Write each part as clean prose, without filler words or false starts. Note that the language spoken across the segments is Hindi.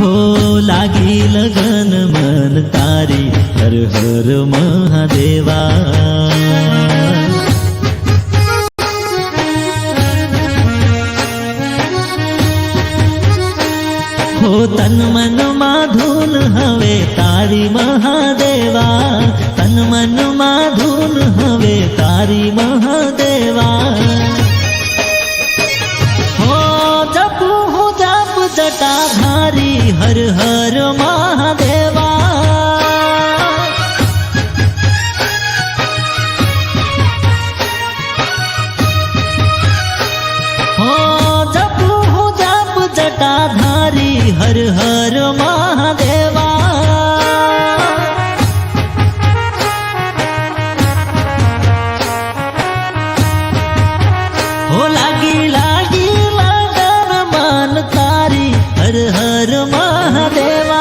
हो लागी लगन मन तारी हर हर महादेवा। हो तन मन माधुन हवे तारी महादेवा, तन मन माधुन हवे तारी महादेवा। हो जपू हूँ जप जटाधारी हर हर महादेवा। हो जपू हूँ जप जटाधारी हर हर महादेवा। हो लागी लागी लगन मन तारी हर हर महादेवा।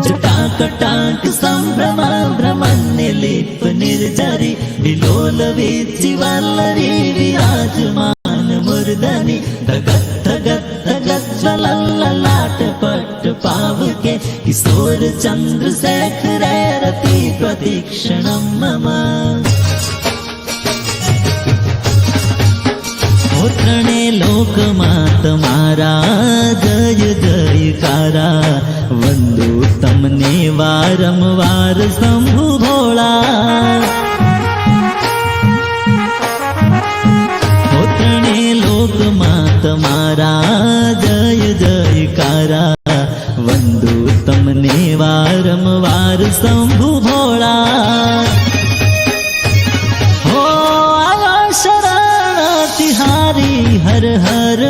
जटाकटाक संभ्रम भ्रमण्य लेप निर्जरी विलोल वीची वल्लरी विराजमान मूर्धनि धगत धगत धगत ज्वलल्ललाट पट पावके किशोर चंद्रशेखर रति प्रतीक्षणं मम। त्रणेय लोकमां तमारा जय जयकारा वंदू तमने वारंवार शंभु भोळा। त्रणेय लोकमां तमारा जय जयकारा वंदू तमने वारंवार शंभु भोळा। हो आया शरण तिहारी हर हर